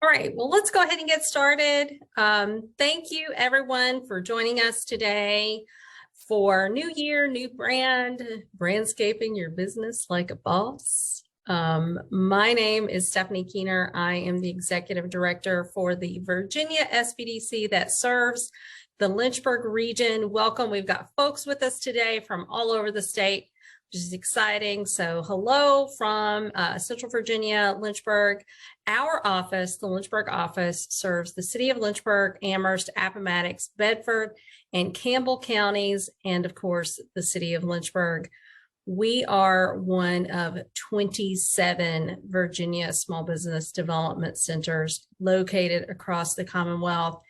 All right, well, let's go ahead and get started. Thank you everyone for joining us today for New Year, New Brand, Brandscaping Your Business Like a Boss. My name is Stephanie Keener. I am the Executive Director for the Virginia SBDC that serves the Lynchburg region. Welcome. We've got folks with us today from all over the state, which is exciting. So hello from Central Virginia, Lynchburg. Our office, the Lynchburg office, serves the city of Lynchburg, Amherst, Appomattox, Bedford, and Campbell counties, and of course, the city of Lynchburg. We are one of 27 Virginia small business development centers located across the Commonwealth.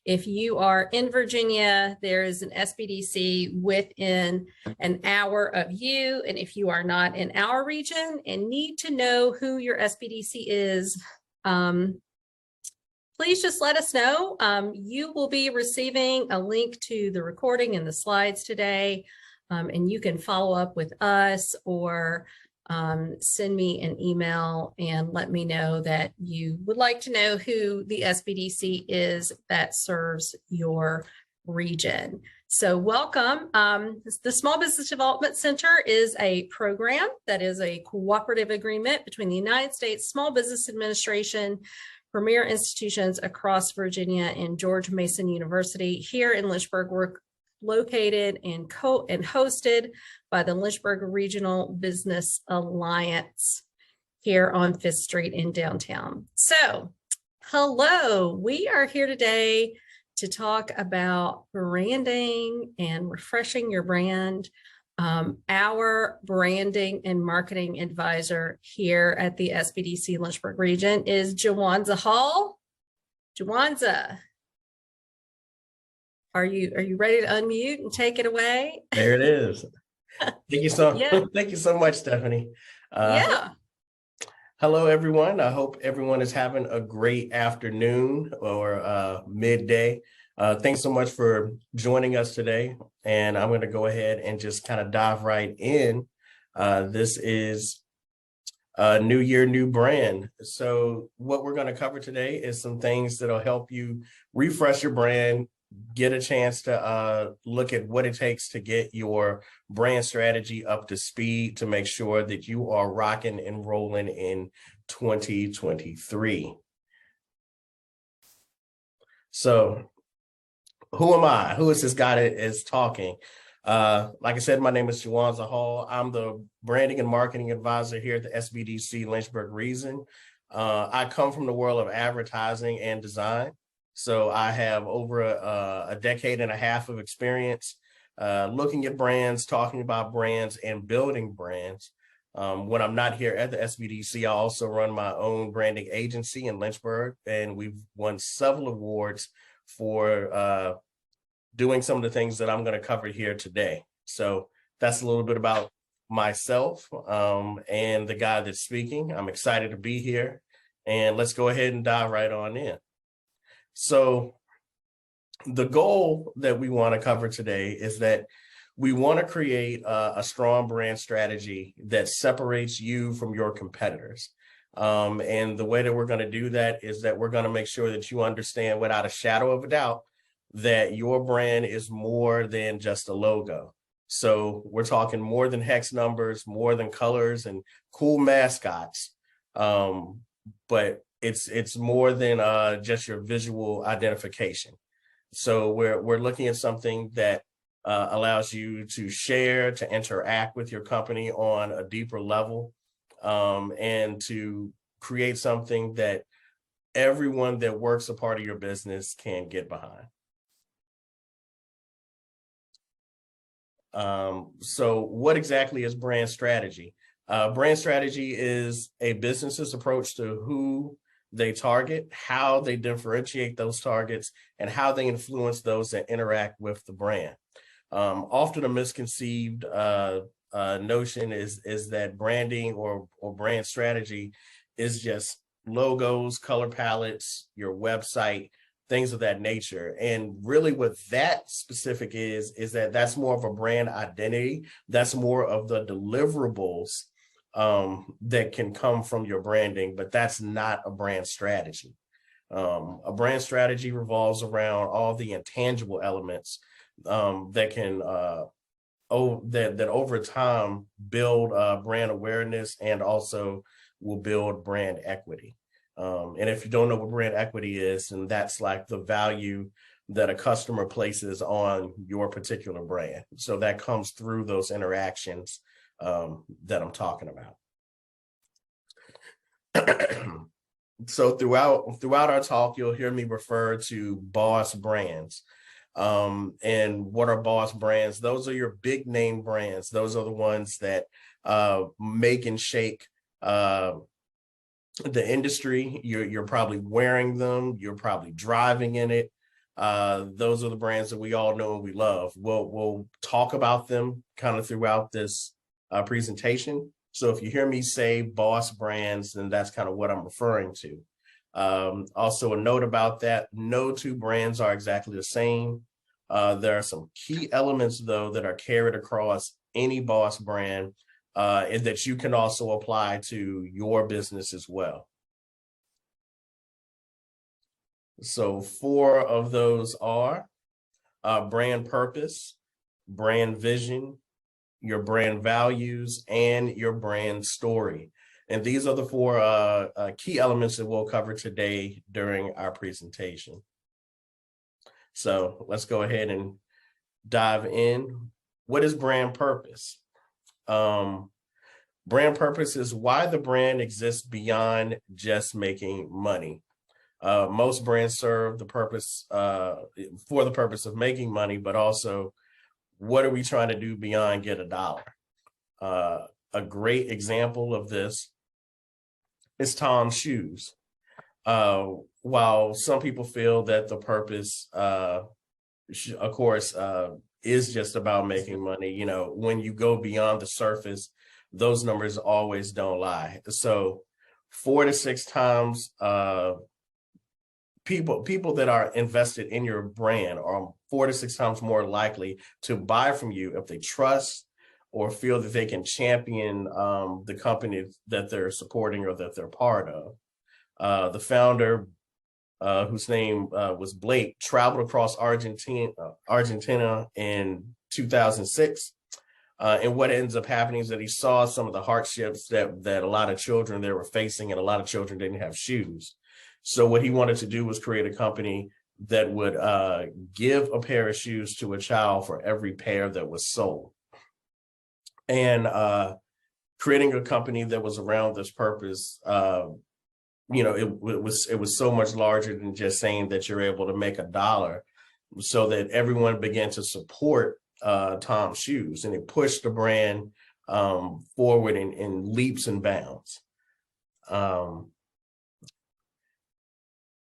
If you are in Virginia, there is an SBDC within an hour of you. And if you are not in our region and need to know who your SBDC is, please just let us know. You will be receiving a link to the recording and the slides today, and you can follow up with us or send me an email and let me know that you would like to know who the SBDC is that serves your region. So welcome. The Small Business Development Center is a program that is a cooperative agreement between the United States Small Business Administration, premier institutions across Virginia, and George Mason University. Here in Lynchburg, we're located and hosted by the Lynchburg Regional Business Alliance here on 5th Street in downtown. So, hello, we are here today to talk about branding and refreshing your brand. Our branding and marketing advisor here at the SBDC Lynchburg region is Jawansa Hall. Jawansa, are you ready to unmute and take it away? There it is. Thank you thank you so much, Stephanie. Hello, everyone. I hope everyone is having a great afternoon or midday. Thanks so much for joining us today. And I'm going to go ahead and just kind of dive right in. This is a new year, new brand. So what we're going to cover today is some things that'll help you refresh your brand, get a chance to look at what it takes to get your brand strategy up to speed to make sure that you are rocking and rolling in 2023. So who am I? Who is this guy that is talking? Like I said, my name is Jawansa Hall. I'm the branding and marketing advisor here at the SBDC Lynchburg region. I come from the world of advertising and design. So I have over a decade and a half of experience looking at brands, talking about brands, and building brands. When I'm not here at the SBDC, I also run my own branding agency in Lynchburg, and we've won several awards for doing some of the things that I'm going to cover here today. So that's a little bit about myself and the guy that's speaking. I'm excited to be here, and let's go ahead and dive right on in. So the goal that we want to cover today is that we want to create a strong brand strategy that separates you from your competitors. And the way that we're going to do that is that we're going to make sure that you understand without a shadow of a doubt that your brand is more than just a logo. So we're talking more than hex numbers, more than colors and cool mascots. But it's more than just your visual identification. So we're looking at something that allows you to share, to interact with your company on a deeper level, and to create something that everyone that works a part of your business can get behind. So what exactly is brand strategy? Brand strategy is a business's approach to who they target, how they differentiate those targets, and how they influence those that interact with the brand. Often a misconceived notion is that branding or brand strategy is just logos, color palettes, your website, things of that nature. And really what that specific is that that's more of a brand identity. That's more of the deliverables that can come from your branding, but that's not a brand strategy. A brand strategy revolves around all the intangible elements that can that over time build brand awareness and also will build brand equity. And if you don't know what brand equity is, then that's like the value that a customer places on your particular brand. So that comes through those interactions that I'm talking about. So throughout our talk, you'll hear me refer to boss brands. And what are boss brands? Those are your big name brands. Those are the ones that make and shake the industry. You're probably wearing them. You're probably driving in it. Those are the brands that we all know and we love. We'll talk about them kind of throughout this presentation. So if you hear me say boss brands, then that's kind of what I'm referring to. Also a note about that, no two brands are exactly the same. There are some key elements though that are carried across any boss brand and that you can also apply to your business as well. So 4 of those are brand purpose, brand vision, your brand values, and your brand story. And these are the 4 key elements that we'll cover today during our presentation. So let's go ahead and dive in. What is brand purpose? Brand purpose is why the brand exists beyond just making money. Most brands serve the purpose for the purpose of making money, but also what are we trying to do beyond get a dollar? A great example of this is Tom's shoes. While some people feel that the purpose, of course, is just about making money, you know, when you go beyond the surface, those numbers always don't lie. So 4 to 6 times people that are invested in your brand are 4 to 6 times more likely to buy from you if they trust or feel that they can champion the company that they're supporting or that they're part of. The founder, whose name was Blake, traveled across Argentina in 2006. And what ends up happening is that he saw some of the hardships that a lot of children there were facing, and a lot of children didn't have shoes. So what he wanted to do was create a company that would give a pair of shoes to a child for every pair that was sold. And creating a company that was around this purpose, you know, it was so much larger than just saying that you're able to make $1, so that everyone began to support Tom's shoes, and it pushed the brand forward in leaps and bounds.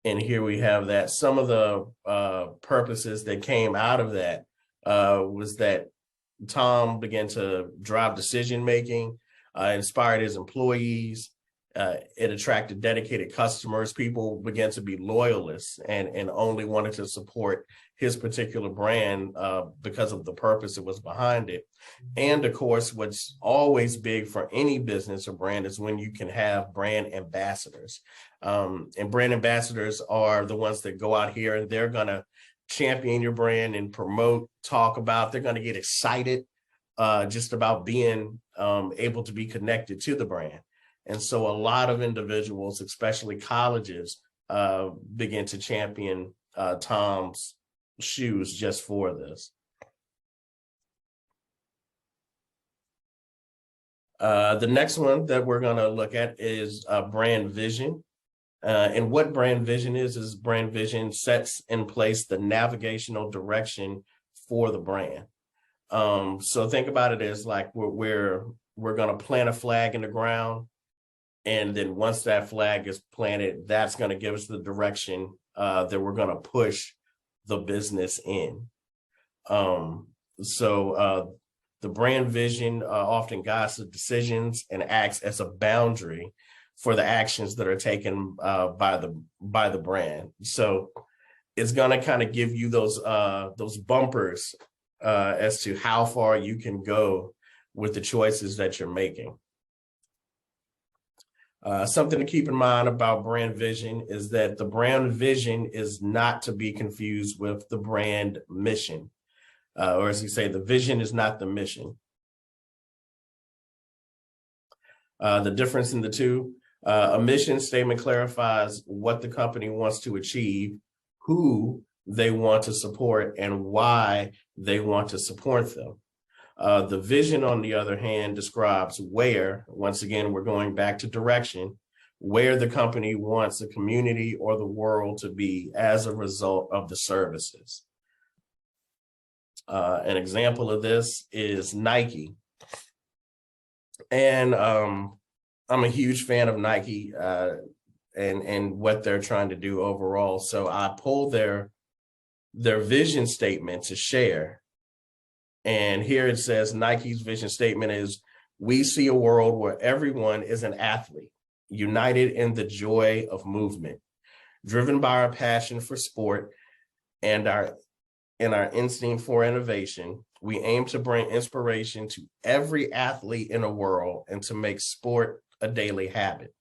And here we have that. Some of the purposes that came out of that was that Tom began to drive decision-making, inspired his employees. It attracted dedicated customers. People began to be loyalists and only wanted to support his particular brand because of the purpose that was behind it. And of course, what's always big for any business or brand is when you can have brand ambassadors. And brand ambassadors are the ones that go out here and they're going to champion your brand and promote, talk about, they're going to get excited just about being able to be connected to the brand. And so a lot of individuals, especially colleges, begin to champion Tom's shoes just for this. The next one that we're going to look at is brand vision. And what brand vision is brand vision sets in place the navigational direction for the brand. So think about it as like we're going to plant a flag in the ground. And then once that flag is planted, that's going to give us the direction that we're going to push the business in. So the brand vision often guides the decisions and acts as a boundary for the actions that are taken by the brand. So it's going to kind of give you those bumpers as to how far you can go with the choices that you're making. Something to keep in mind about brand vision is that the brand vision is not to be confused with the brand mission. Or as you say, the vision is not the mission. The difference in the two, a mission statement clarifies what the company wants to achieve, who they want to support, and why they want to support them. The vision, on the other hand, describes where, once again, we're going back to direction, where the company wants the community or the world to be as a result of the services. An example of this is Nike. And I'm a huge fan of Nike and what they're trying to do overall. So I pulled their vision statement to share. And here it says Nike's vision statement is, we see a world where everyone is an athlete, united in the joy of movement, driven by our passion for sport and our instinct for innovation. We aim to bring inspiration to every athlete in the world and to make sport a daily habit.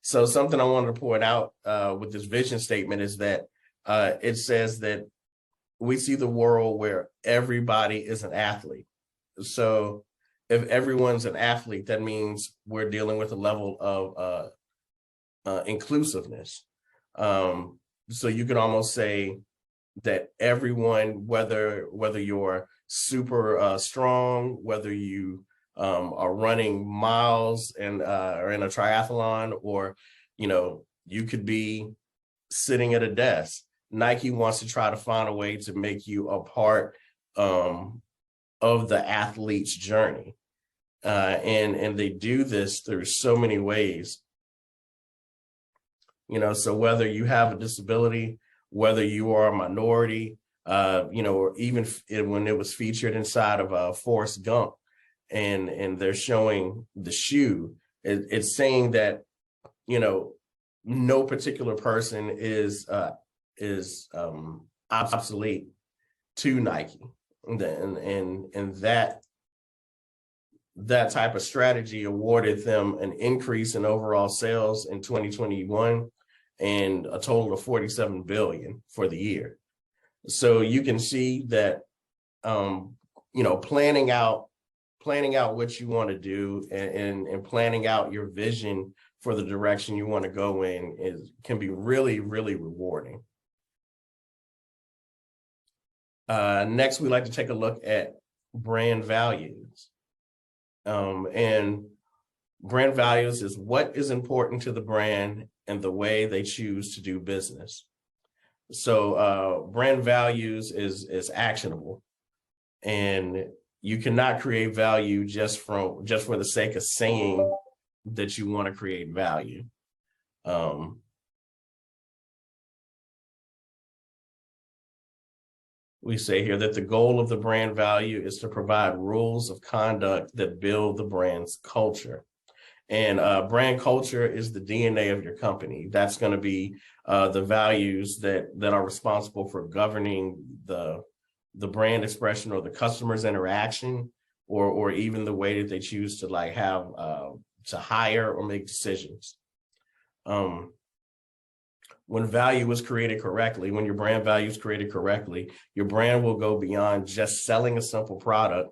So something I wanted to point out with this vision statement is that it says that we see the world where everybody is an athlete. So if everyone's an athlete, that means we're dealing with a level of inclusiveness. So you can almost say that everyone, whether you're super strong, whether you are running miles and or in a triathlon, or you could be sitting at a desk. Nike wants to try to find a way to make you a part of the athlete's journey, and they do this through so many ways. So whether you have a disability, whether you are a minority, or even when it was featured inside of Forrest Gump, and they're showing the shoe, it's saying that no particular person is obsolete to Nike, and that type of strategy awarded them an increase in overall sales in 2021 and a total of 47 billion for the year. So you can see that planning out what you want to do and planning out your vision for the direction you want to go in can be really, really rewarding. Next, we like to take a look at brand values. And brand values is what is important to the brand and the way they choose to do business. So brand values is actionable, and you cannot create value just for the sake of saying that you want to create value. We say here that the goal of the brand value is to provide rules of conduct that build the brand's culture. And brand culture is the DNA of your company. That's going to be the values that are responsible for governing the brand expression or the customer's interaction, or even the way that they choose to have to hire or make decisions. When value is created correctly, when your brand value is created correctly, your brand will go beyond just selling a simple product,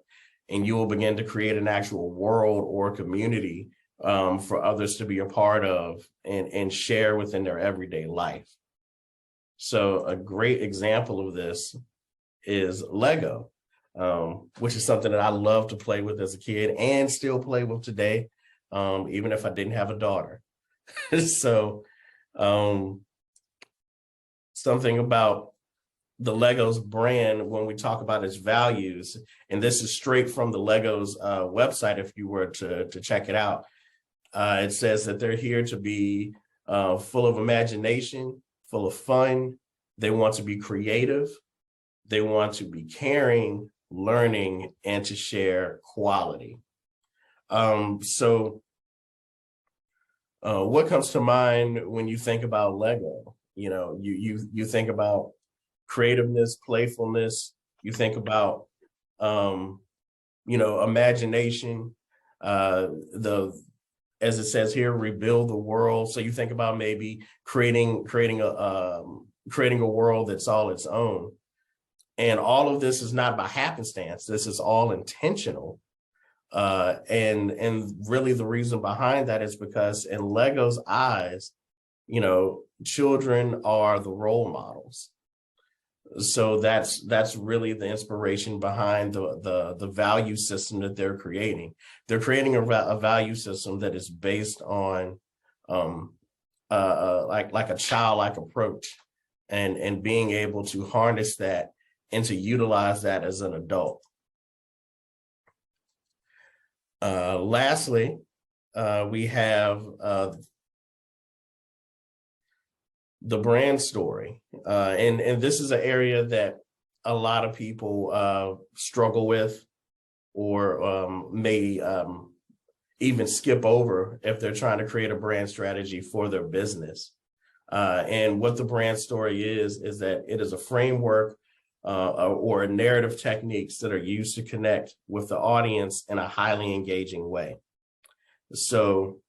and you will begin to create an actual world or community for others to be a part of and share within their everyday life. So a great example of this is Lego, which is something that I love to play with as a kid and still play with today, even if I didn't have a daughter. So something about the Legos brand when we talk about its values, and this is straight from the Legos website if you were to check it out. It says that they're here to be full of imagination, full of fun. They want to be creative. They want to be caring, learning, and to share quality. So what comes to mind when you think about Lego? You think about creativeness, playfulness. You think about imagination. as it says here, rebuild the world. So you think about maybe creating a world that's all its own. And all of this is not by happenstance. This is all intentional. And really the reason behind that is because in Lego's eyes, children are the role models. So that's really the inspiration behind the value system that they're creating. They're creating a value system that is based on like a childlike approach, and being able to harness that and to utilize that as an adult. Lastly, we have the brand story. And this is an area that a lot of people struggle with, or may even skip over if they're trying to create a brand strategy for their business. And what the brand story is that it is a framework or a narrative techniques that are used to connect with the audience in a highly engaging way. So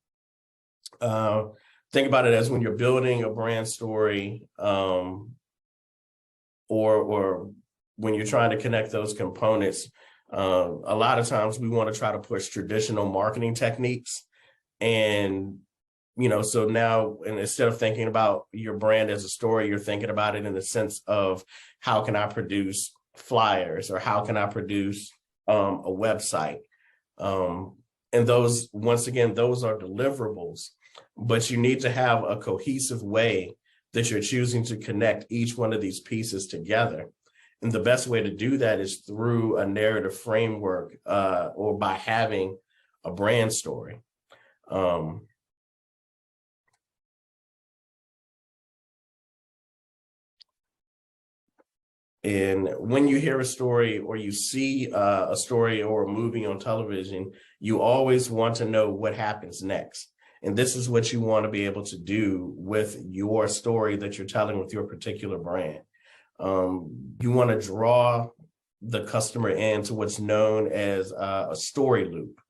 think about it as when you're building a brand story, or when you're trying to connect those components, a lot of times we want to try to push traditional marketing techniques. And so now, and instead of thinking about your brand as a story, you're thinking about it in the sense of how can I produce flyers, or how can I produce a website? And those, once again, those are deliverables, but you need to have a cohesive way that you're choosing to connect each one of these pieces together. And the best way to do that is through a narrative framework, or by having a brand story. And when you hear a story, or you see a story or a movie on television, you always want to know what happens next. And this is what you want to be able to do with your story that you're telling with your particular brand. You want to draw the customer into what's known as a story loop.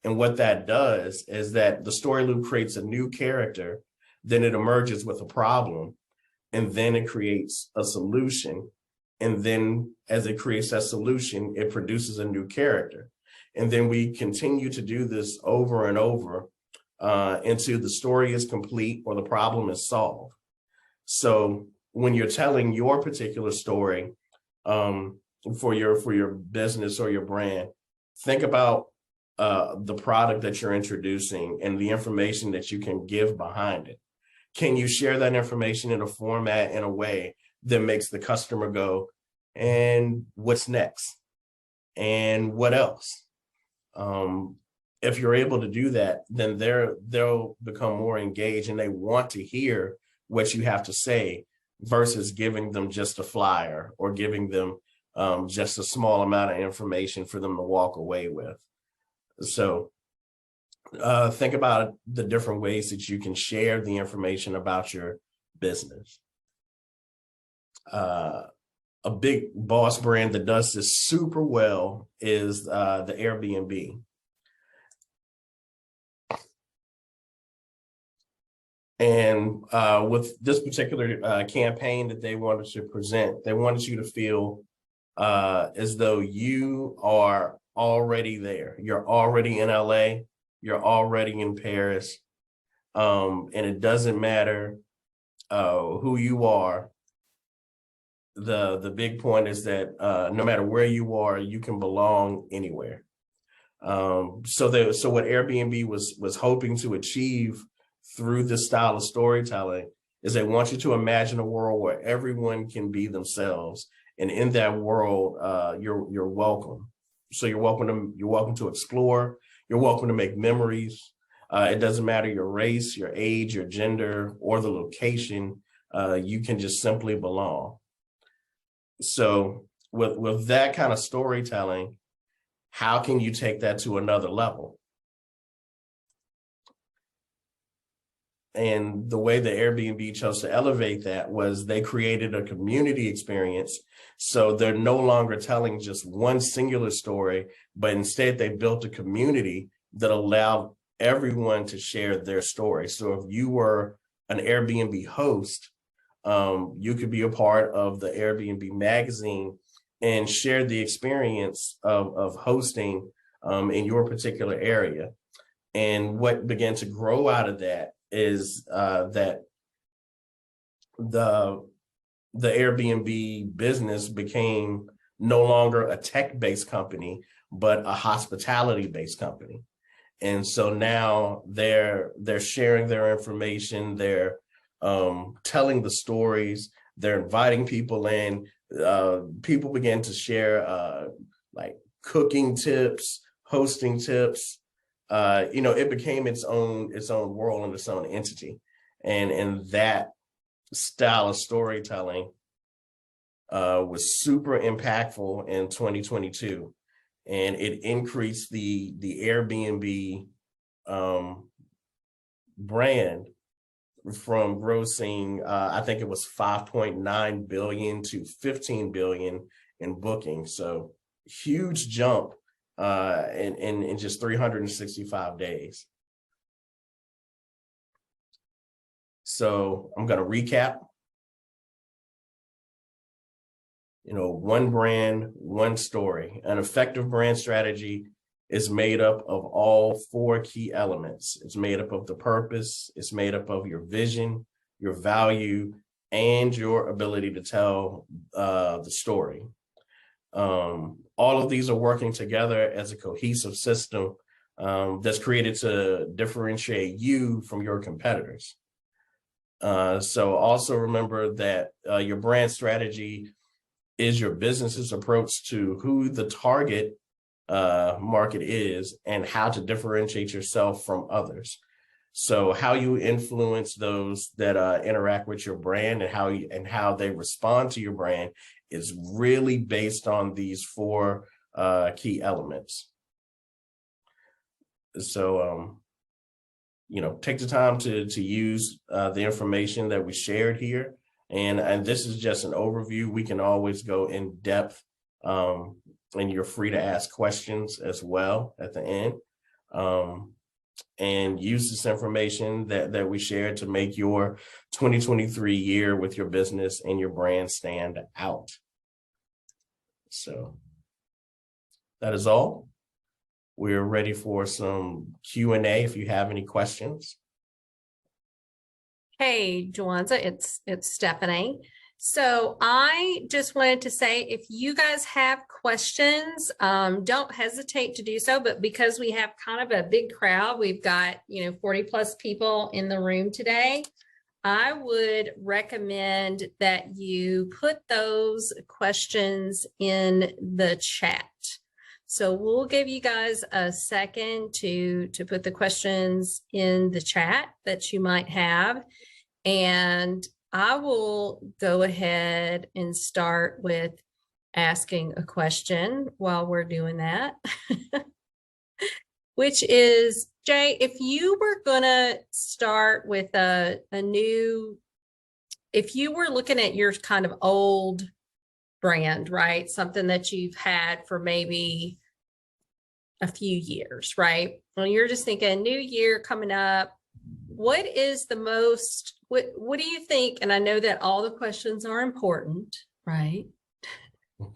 And what that does is that the story loop creates a new character, then it emerges with a problem, and then it creates a solution. And then as it creates that solution, it produces a new character. And then we continue to do this over and over until the story is complete or the problem is solved. So when you're telling your particular story for your business or your brand, think about the product that you're introducing and the information that you can give behind it. Can you share that information in a format, in a way that makes the customer go, and what's next? And what else? If you're able to do that, then they'll become more engaged, and they want to hear what you have to say, versus giving them just a flyer or giving them just a small amount of information for them to walk away with. So think about the different ways that you can share the information about your business. A big boss brand that does this super well is the Airbnb. And with this particular campaign that they wanted to present, they wanted you to feel as though you are already there. You're already in LA, you're already in Paris, and it doesn't matter who you are. The big point is that no matter where you are, you can belong anywhere. So what Airbnb was hoping to achieve through this style of storytelling is they want you to imagine a world where everyone can be themselves, and in that world, you're welcome. So you're welcome to explore. You're welcome to make memories. It doesn't matter your race, your age, your gender, or the location. You can just simply belong. So with that kind of storytelling, how can you take that to another level? And the way the Airbnb chose to elevate that was they created a community experience. So they're no longer telling just one singular story, but instead they built a community that allowed everyone to share their story. So if you were an Airbnb host, you could be a part of the Airbnb magazine and share the experience of hosting in your particular area. And what began to grow out of that is that the Airbnb business became no longer a tech-based company, but a hospitality-based company. And so now they're sharing their information, they're telling the stories, they're inviting people in. People began to share like cooking tips, hosting tips. It became its own world and its own entity. And that style of storytelling was super impactful in 2022, and it increased the Airbnb brand from grossing, I think it was 5.9 billion to 15 billion in bookings. So huge jump in just 365 days. So I'm going to recap. One brand, one story. An effective brand strategy is made up of all four key elements. It's made up of the purpose, it's made up of your vision, your value, and your ability to tell the story. All of these are working together as a cohesive system that's created to differentiate you from your competitors. So also remember that your brand strategy is your business's approach to who the target market is and how to differentiate yourself from others. So how you influence those that interact with your brand and how they respond to your brand is really based on these four key elements. So, take the time to use the information that we shared here. And this is just an overview. We can always go in depth, and you're free to ask questions as well at the end. And use this information that we shared to make your 2023 year with your business and your brand stand out. So that is all. We're ready for some Q&A if you have any questions. Hey, Jawansa, it's Stephanie. So I just wanted to say, if you guys have questions, don't hesitate to do so. But because we have kind of a big crowd, we've got, 40 plus people in the room today, I would recommend that you put those questions in the chat. So we'll give you guys a second to put the questions in the chat that you might have. And I will go ahead and start with asking a question while we're doing that, which is, Jay, if you were going to start with if you were looking at your kind of old brand, right? Something that you've had for maybe a few years, right? Well, you're just thinking new year coming up. What is the most, what do you think? And I know that all the questions are important, right?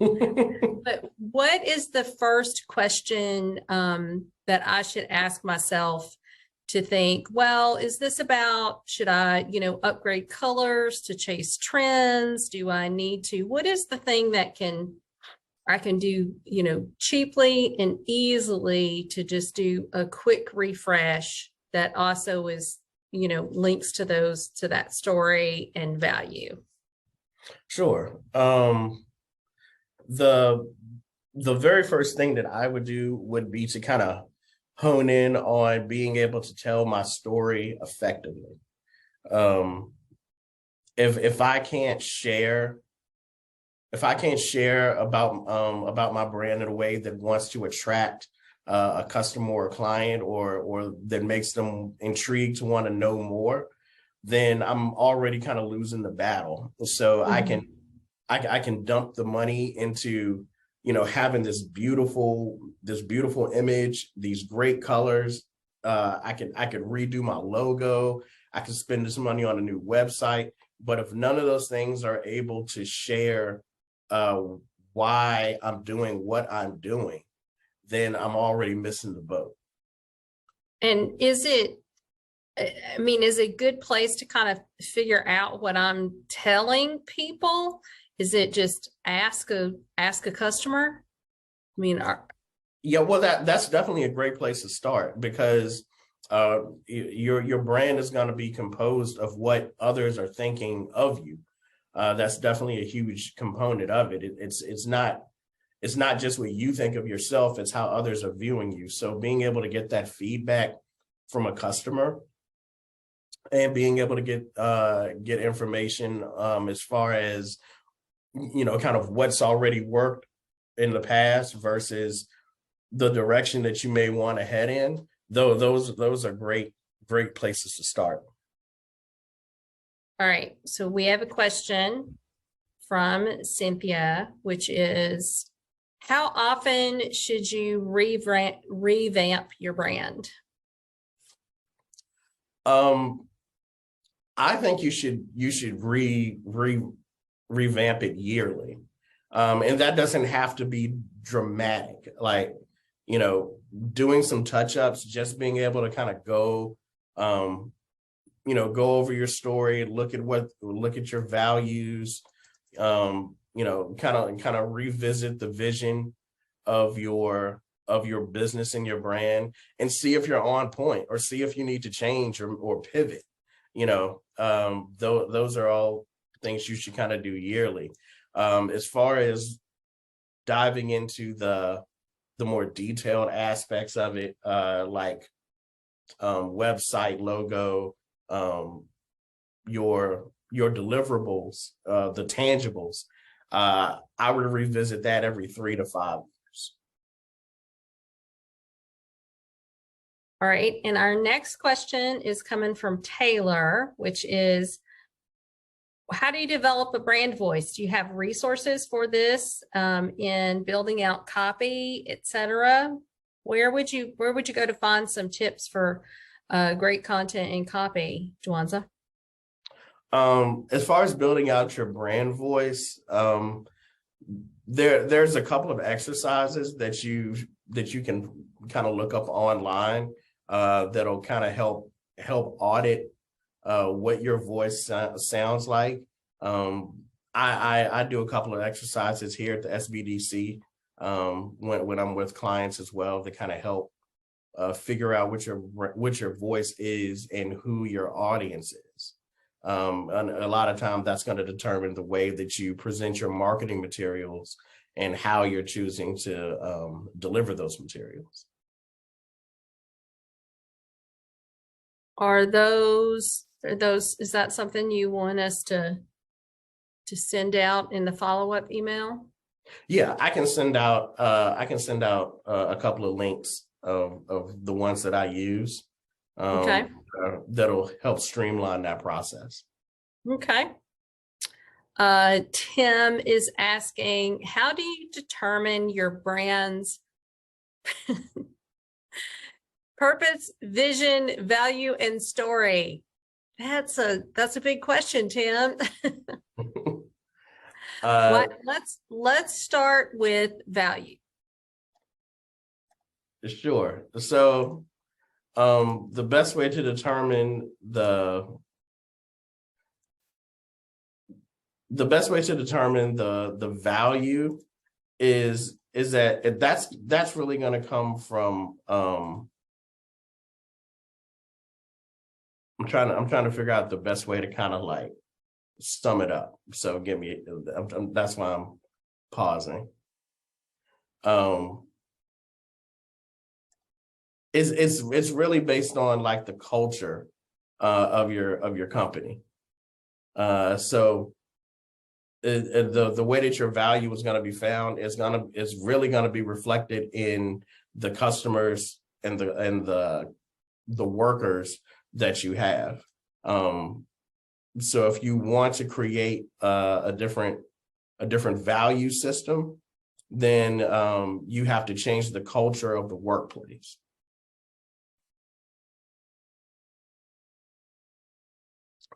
But what is the first question that I should ask myself to think, well, is this about, should I, upgrade colors to chase trends? Do I need to, what is the thing that I can do, cheaply and easily to just do a quick refresh that also is, links to that story and value? Sure. The very first thing that I would do would be to kind of hone in on being able to tell my story effectively. If I can't share about my brand in a way that wants to attract a customer or a client or that makes them intrigued to want to know more, then I'm already kind of losing the battle. So I can dump the money into, having this beautiful image, these great colors, I could redo my logo. I could spend this money on a new website. But if none of those things are able to share why I'm doing what I'm doing, then I'm already missing the boat. And is it, I mean, is it a good place to kind of figure out what I'm telling people? Is it just ask a customer? I mean, Yeah, well, that's definitely a great place to start, because your brand is going to be composed of what others are thinking of you. That's definitely a huge component of it. It's not just what you think of yourself, it's how others are viewing you. So being able to get that feedback from a customer and being able to get information as far as, you know, kind of what's already worked in the past versus the direction that you may want to head in, though those are great places to start. all right. So we have a question from Cynthia, which is, how often should you revamp your brand? I think you should revamp it yearly. And that doesn't have to be dramatic, like, you know, doing some touch-ups, just being able to kind of go, you know, go over your story, look at your values, you know, kind of revisit the vision of your business and your brand, and see if you're on point, or see if you need to change or pivot. You know, those are all things you should kind of do yearly. As far as diving into the more detailed aspects of it, like website, logo, your deliverables, the tangibles, I would revisit that every 3 to 5 years. All right. And our next question is coming from Taylor, which is, how do you develop a brand voice? Do you have resources for this in building out copy, etc.? Where would you go to find some tips for great content and copy, Jawansa? As far as building out your brand voice, there's a couple of exercises that you can kind of look up online that'll kind of help audit what your voice sounds like. I do a couple of exercises here at the SBDC when I'm with clients as well, to kind of help figure out what your voice is and who your audience is. And a lot of time that's going to determine the way that you present your marketing materials and how you're choosing to deliver those materials. Is that something you want us to send out in the follow-up email? Yeah, I can send out a couple of links of the ones that I use. Okay. That'll help streamline that process. Okay. Tim is asking, how do you determine your brand's purpose, vision, value, and story? That's a big question, Tim. Let's start with value. Sure. So the best way to determine the value is that that's really going to come from I'm trying to figure out the best way to kind of like sum it up. So that's why I'm pausing. It's really based on like the culture of your company. So the way that your value is going to be found is really going to be reflected in the customers and the workers that you have. So if you want to create a different value system, then you have to change the culture of the workplace.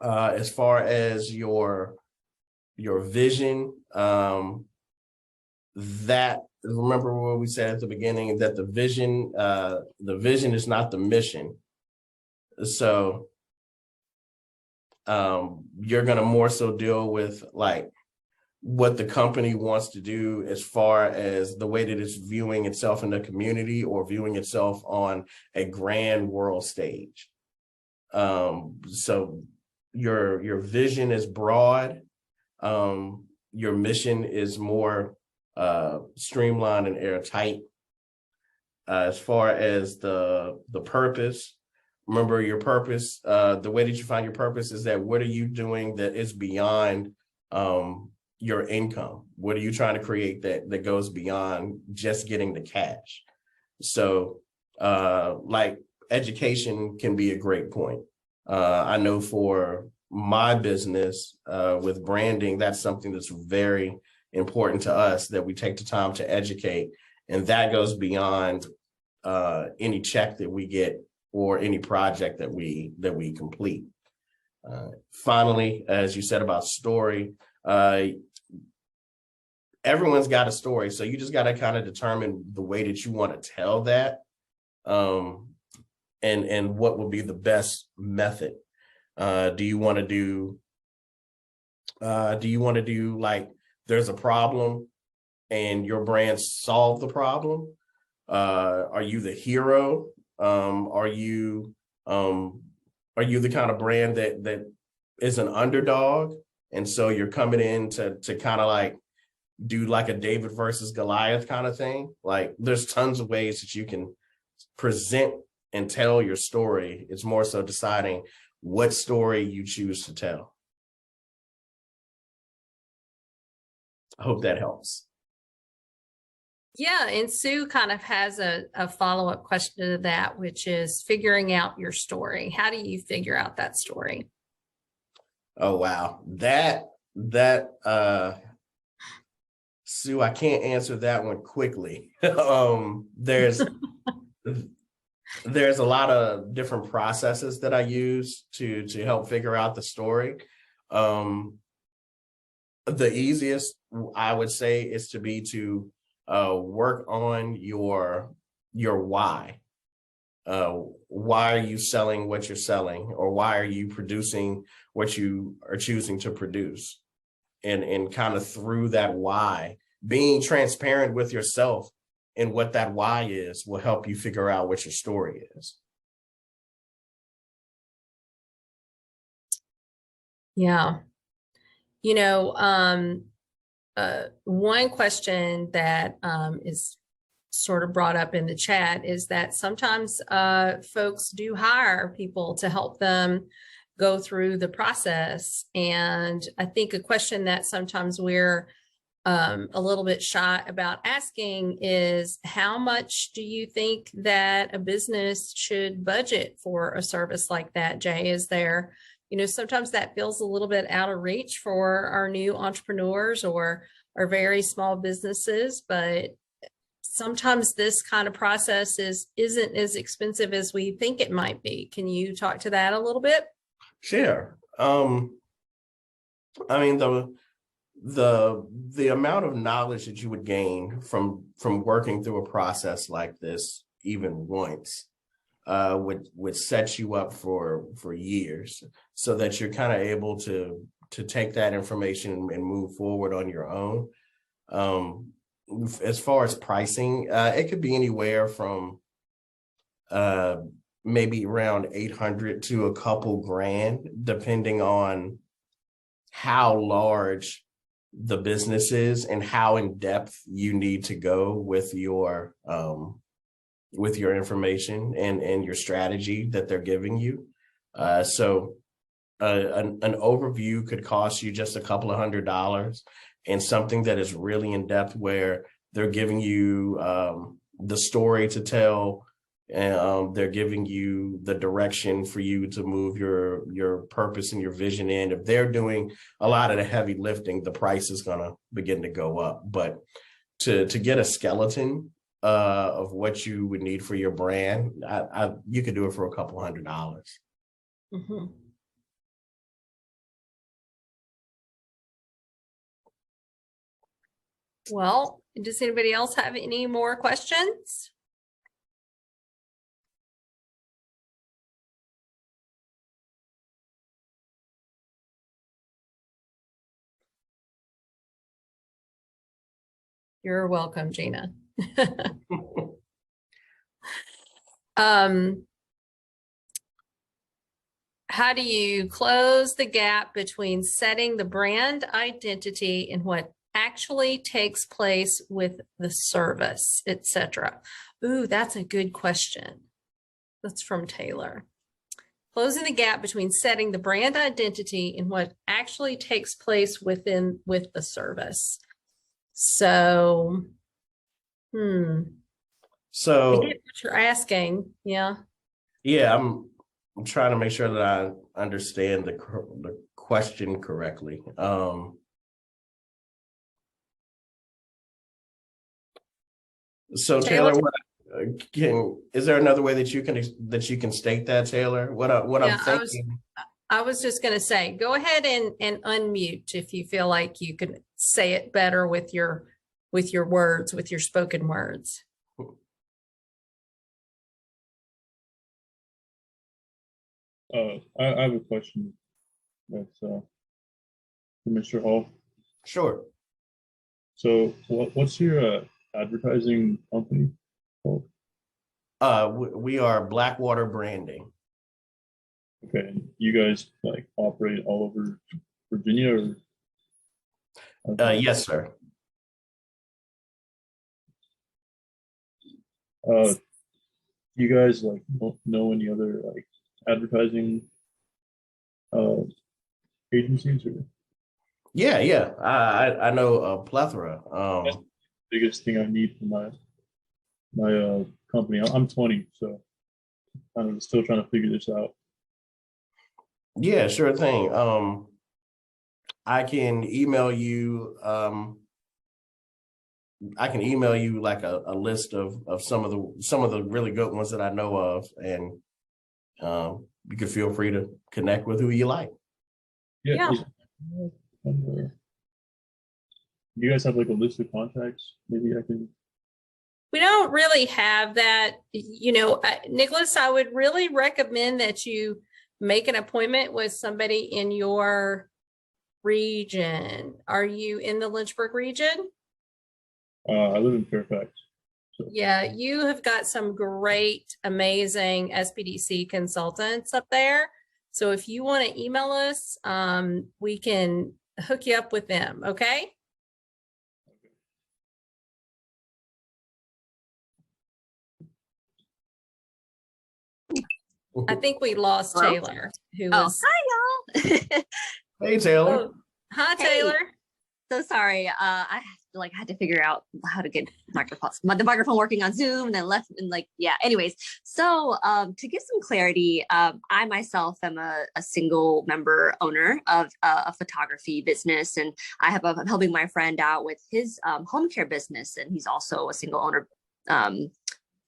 As far as your vision, that remember what we said at the beginning, that the vision is not the mission. So you're going to more so deal with like what the company wants to do as far as the way that it's viewing itself in the community or viewing itself on a grand world stage. So your vision is broad. Your mission is more streamlined and airtight. As far as the purpose, remember your purpose. The way that you find your purpose is that what are you doing that is beyond your income? What are you trying to create that goes beyond just getting the cash? So like education can be a great point. I know for my business with branding, that's something that's very important to us, that we take the time to educate, and that goes beyond any check that we get or any project that we complete. Finally, as you said about story, everyone's got a story, so you just got to kind of determine the way that you want to tell that, and what will be the best method. Do you want to do like there's a problem and your brand solve the problem? Are you the hero? Are you the kind of brand that is an underdog, and so you're coming in to kind of like do like a David versus Goliath kind of thing? Like there's tons of ways that you can present and tell your story. It's more so deciding what story you choose to tell. I hope that helps. Yeah, and Sue kind of has a follow-up question to that, which is figuring out your story. How do you figure out that story? Oh wow. Sue, I can't answer that one quickly. There's a lot of different processes that I use to help figure out the story. The easiest, I would say, is to work on your why. Why are you selling what you're selling, or why are you producing what you are choosing to produce? And kind of through that why, being transparent with yourself and what that why is will help you figure out what your story is. Yeah. You know, one question that is sort of brought up in the chat is that sometimes folks do hire people to help them go through the process. And I think a question that sometimes we're a little bit shy about asking is, how much do you think that a business should budget for a service like that, Jay? Is there, sometimes that feels a little bit out of reach for our new entrepreneurs or very small businesses, but sometimes this kind of process isn't as expensive as we think it might be. Can you talk to that a little bit? Sure. I mean, the amount of knowledge that you would gain from working through a process like this, even once, would set you up for years, so that you're kind of able to take that information and move forward on your own. As far as pricing, it could be anywhere from maybe around 800 to a couple grand, depending on how large the business is and how in depth you need to go with your information and your strategy that they're giving you. So an overview could cost you just a couple of $100, and something that is really in depth, where they're giving you the story to tell, and they're giving you the direction for you to move your purpose and your vision in. If they're doing a lot of the heavy lifting, the price is going to begin to go up. But to get a skeleton of what you would need for your brand, you could do it for a couple $100. Mm-hmm. Well, does anybody else have any more questions? You're welcome, Gina. How do you close the gap between setting the brand identity and what actually takes place with the service, etc.? Ooh, that's a good question. That's from Taylor. Closing the gap between setting the brand identity and what actually takes place with the service. So, I So get what you're asking. Yeah. yeah, I'm trying to make sure that I understand the question correctly. So Taylor? Taylor, is there another way that you can state that, Taylor? What I'm Yeah, thinking. I was just going to say, go ahead and unmute if you feel like you can say it better with your words, with your spoken words. I have a question that's for Mr. Hall. Sure. So what's your advertising company called? We are Blackwater Branding. Okay, and you guys like operate all over Virginia or Yes, sir. you guys like know any other like advertising agencies or Yeah. I know a plethora. biggest thing I need for my company? I'm 20, so I'm still trying to figure this out. Yeah, sure thing. I can email you. I can email you like a list of some of the really good ones that I know of, and you can feel free to connect with who you like. Yeah. You guys have like a list of contacts? Maybe I can. We don't really have that, Nicholas, I would really recommend that you make an appointment with somebody in your region. Are you in the Lynchburg region? I live in Fairfax. So. Yeah, you have got some great, amazing SPDC consultants up there. So if you want to email us, we can hook you up with them. Okay. I think we lost Hello? Taylor, who was. Hi, y'all. Hey, Taylor. Oh, hi, Hey. Taylor. So sorry. I had to figure out how to get the microphone working on Zoom, and then left and yeah. Anyways, so to give some clarity, I myself am a single member owner of a photography business, and I'm helping my friend out with his home care business, and he's also a single owner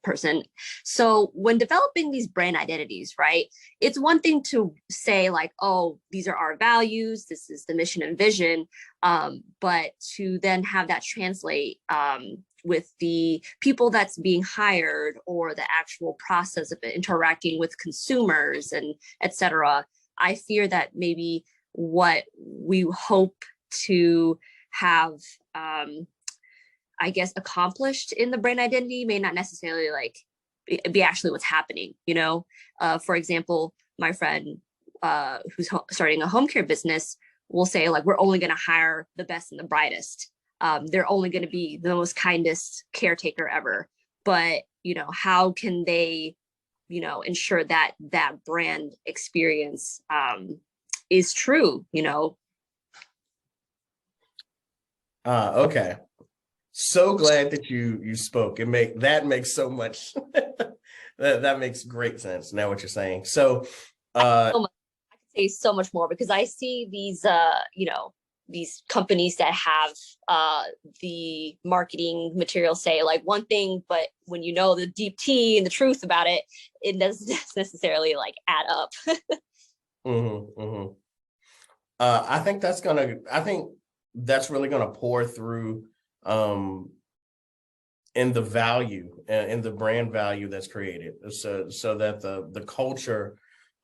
person. So when developing these brand identities, right, it's one thing to say like, oh, these are our values, this is the mission and vision, but to then have that translate with the people that's being hired or the actual process of interacting with consumers and etc. I fear that maybe what we hope to have I guess accomplished in the brand identity may not necessarily like be actually what's happening, for example, my friend who's starting a home care business will say like, we're only going to hire the best and the brightest. They're only going to be the most kindest caretaker ever. But, how can they, ensure that that brand experience is true, Okay. So glad that you spoke. That makes so much that makes great sense now what you're saying. So I could say so much more because I see these these companies that have the marketing material say like one thing, but when the deep tea and the truth about it, it doesn't necessarily like add up. I think that's really gonna pour through in the value, in the brand value that's created, so that the culture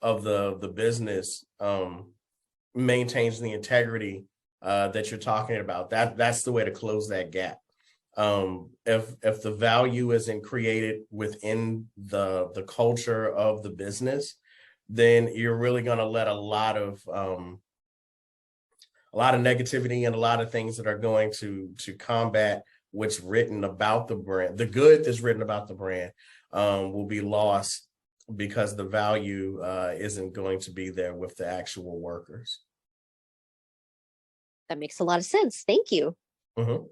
of the business maintains the integrity that you're talking about. That's the way to close that gap. If the value isn't created within the culture of the business, then you're really going to let a lot of negativity and a lot of things that are going to combat what's written about the brand. The good that's written about the brand will be lost because the value isn't going to be there with the actual workers. That makes a lot of sense. Thank you. Mhm.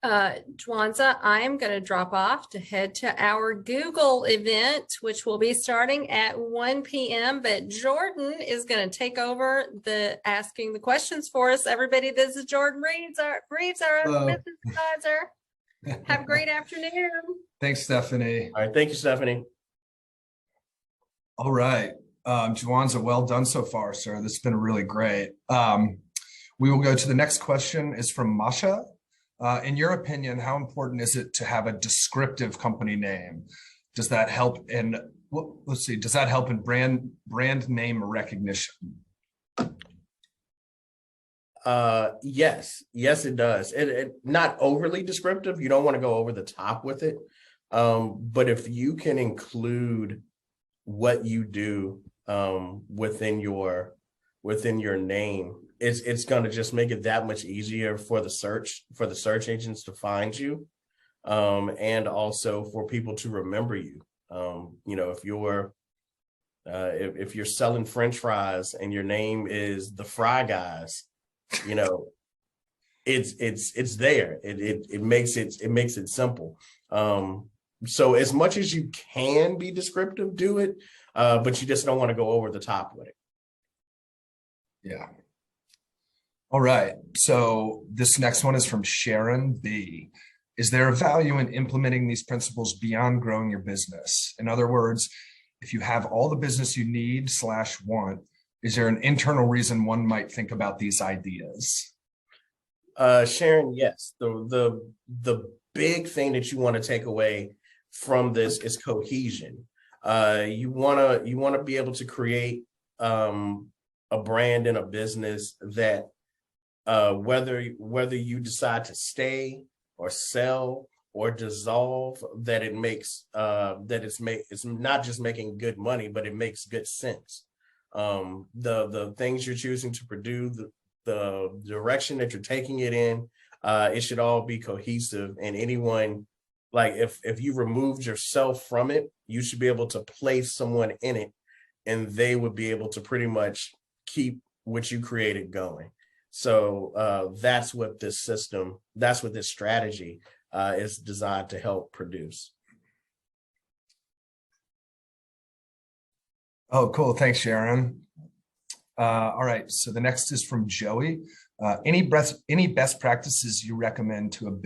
Jawansa, I'm going to drop off to head to our Google event, which will be starting at 1 p.m. But Jordan is going to take over the asking the questions for us. Everybody, this is Jordan Reeves, our business advisor. Have a great afternoon. Thanks, Stephanie. All right, thank you, Stephanie. All right, Jawansa, well done so far, sir. This has been really great. We will go to the next question. Is from Masha. In your opinion, how important is it to have a descriptive company name? Does that help in, well, let's see, does that help in brand name recognition? Yes, it does. It not overly descriptive. You don't want to go over the top with it. But if you can include what you do within your name, it's going to just make it that much easier for the search engines to find you, and also for people to remember you. If you're selling French fries and your name is the Fry Guys, it's there. It makes it simple. So as much as you can be descriptive, do it, but you just don't want to go over the top with it. Yeah. All right. So this next one is from Sharon B. Is there a value in implementing these principles beyond growing your business? In other words, if you have all the business you need / want, is there an internal reason one might think about these ideas? Sharon, yes. The big thing that you want to take away from this is cohesion. You want to be able to create a brand and a business that whether you decide to stay or sell or dissolve, that it's not just making good money, but it makes good sense. The things you're choosing to produce, the direction that you're taking it in, it should all be cohesive. And anyone, like if you removed yourself from it, you should be able to place someone in it, and they would be able to pretty much keep what you created going. So that's what this strategy is designed to help produce. Oh, cool. Thanks, Sharon. All right. So the next is from Joey. Any best practices you recommend to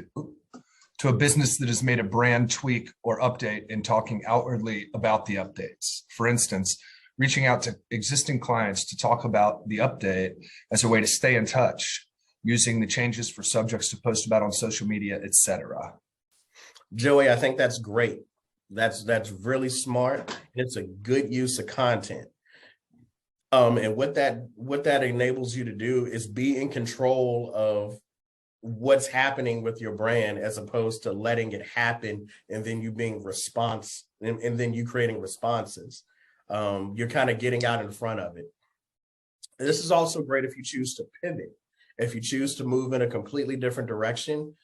a business that has made a brand tweak or update in talking outwardly about the updates? For instance, reaching out to existing clients to talk about the update as a way to stay in touch, using the changes for subjects to post about on social media, etc. Joey, I think that's great. That's really smart. It's a good use of content. And what that enables you to do is be in control of what's happening with your brand, as opposed to letting it happen and then you being and then you creating responses. You're kind of getting out in front of it. This is also great if you choose to pivot. If you choose to move in a completely different direction,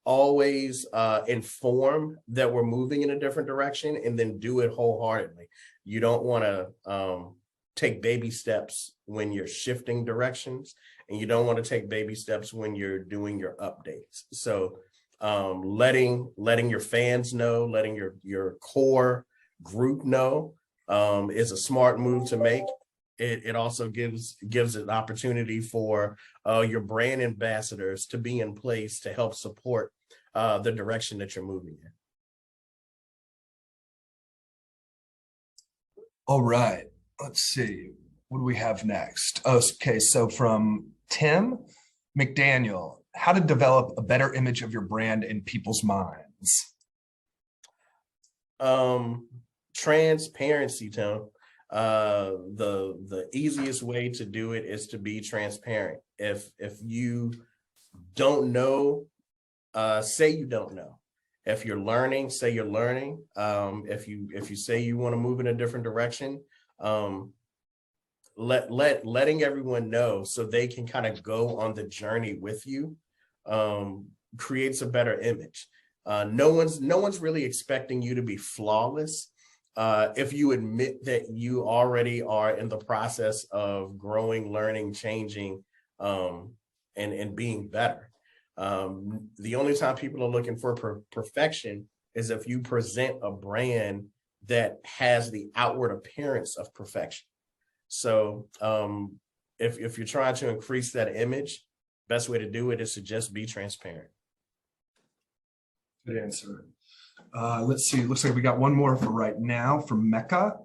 always inform that we're moving in a different direction, and then do it wholeheartedly. You don't want to take baby steps when you're shifting directions, and you don't want to take baby steps when you're doing your updates. So letting your fans know, letting your core group know is a smart move to make. It also gives an opportunity for your brand ambassadors to be in place to help support the direction that you're moving in. All right. Let's see. What do we have next? Okay, so from Tim McDaniel, how to develop a better image of your brand in people's minds. Transparency, Tone. The easiest way to do it is to be transparent. If you don't know, say you don't know. If you're learning, say you're learning. If you say you want to move in a different direction, letting everyone know so they can kind of go on the journey with you creates a better image. No one's really expecting you to be flawless. If you admit that you already are in the process of growing, learning, changing, and being better. The only time people are looking for perfection is if you present a brand that has the outward appearance of perfection. So if you're trying to increase that image, best way to do it is to just be transparent. Good answer. Let's see. It looks like we got one more for right now from Mecca.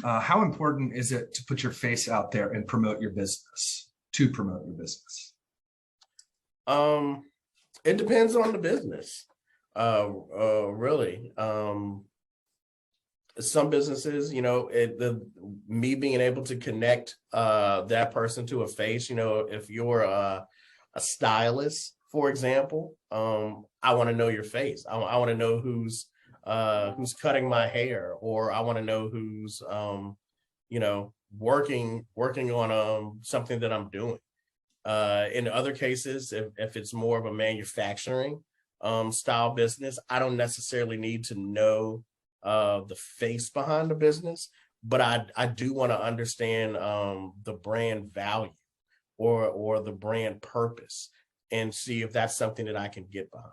How important is it to put your face out there and promote your business? To promote your business? It depends on the business. Really. Some businesses, me being able to connect that person to a face, if you're a stylist, for example, I want to know your face. I want to know who's cutting my hair, or I want to know who's working on something that I'm doing. In other cases, if it's more of a manufacturing style business, I don't necessarily need to know the face behind the business, but I do want to understand the brand value or the brand purpose, and see if that's something that I can get behind.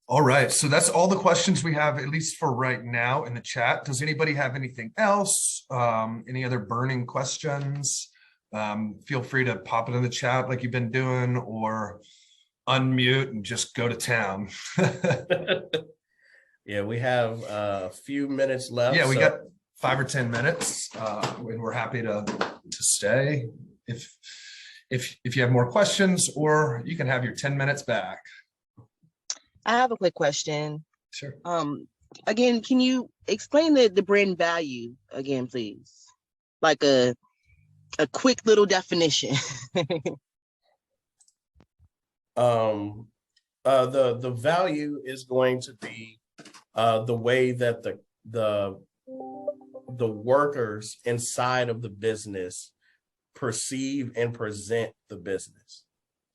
All right, so that's all the questions we have, at least for right now, in the chat. Does anybody have anything else? Any other burning questions? Feel free to pop it in the chat like you've been doing, or unmute and just go to town. Yeah, we have a few minutes left. Yeah, we got 5 or 10 minutes, and we're happy to stay if you have more questions, or you can have your 10 minutes back. I have a quick question. Sure. Again, can you explain the brand value again, please? Like a quick little definition. The value is going to be the way that the workers inside of the business perceive and present the business.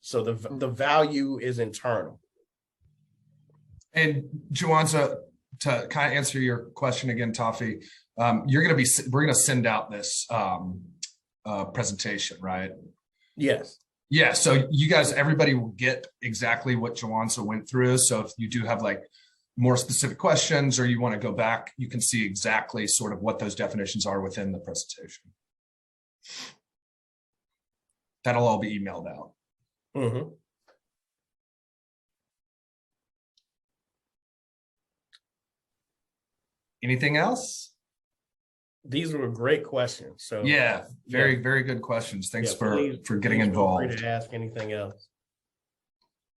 So the value is internal. And Jawansa, to kind of answer your question again, Toffee, we're going to send out this presentation, right? Yes. Yeah. So you guys, everybody will get exactly what Jawansa went through. So if you do have like more specific questions, or you want to go back, you can see exactly sort of what those definitions are within the presentation. That'll all be emailed out. Mm-hmm. Anything else? These were great questions. So yeah, very good questions. Thanks for getting involved. Feel free to ask anything else.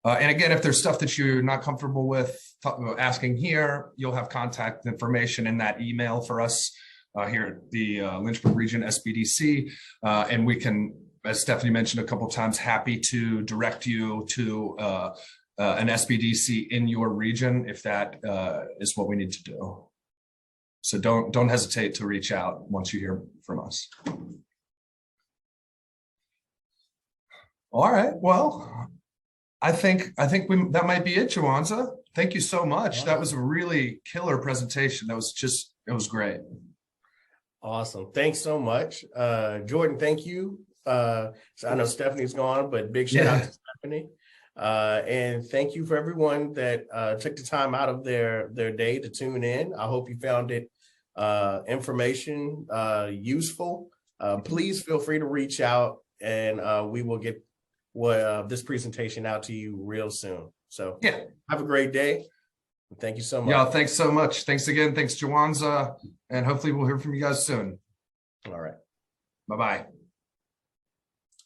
And again, if there's stuff that you're not comfortable with asking here, you'll have contact information in that email for us here at the Lynchburg Region SBDC. And we can, as Stephanie mentioned a couple of times, happy to direct you to an SBDC in your region if that is what we need to do. So don't hesitate to reach out once you hear from us. All right. Well, I think that might be it, Jawansa. Thank you so much. Awesome. That was a really killer presentation. It was great. Awesome. Thanks so much. Jordan, thank you. So I know Stephanie's gone, but big shout out to Stephanie. And thank you for everyone that took the time out of their day to tune in. I hope you found it information useful. Please feel free to reach out, and we will get this presentation out to you real soon. So yeah, have a great day. Thank you so much. Yeah, thanks so much. Thanks again. Thanks, Jawansa. And hopefully we'll hear from you guys soon. All right. Bye-bye.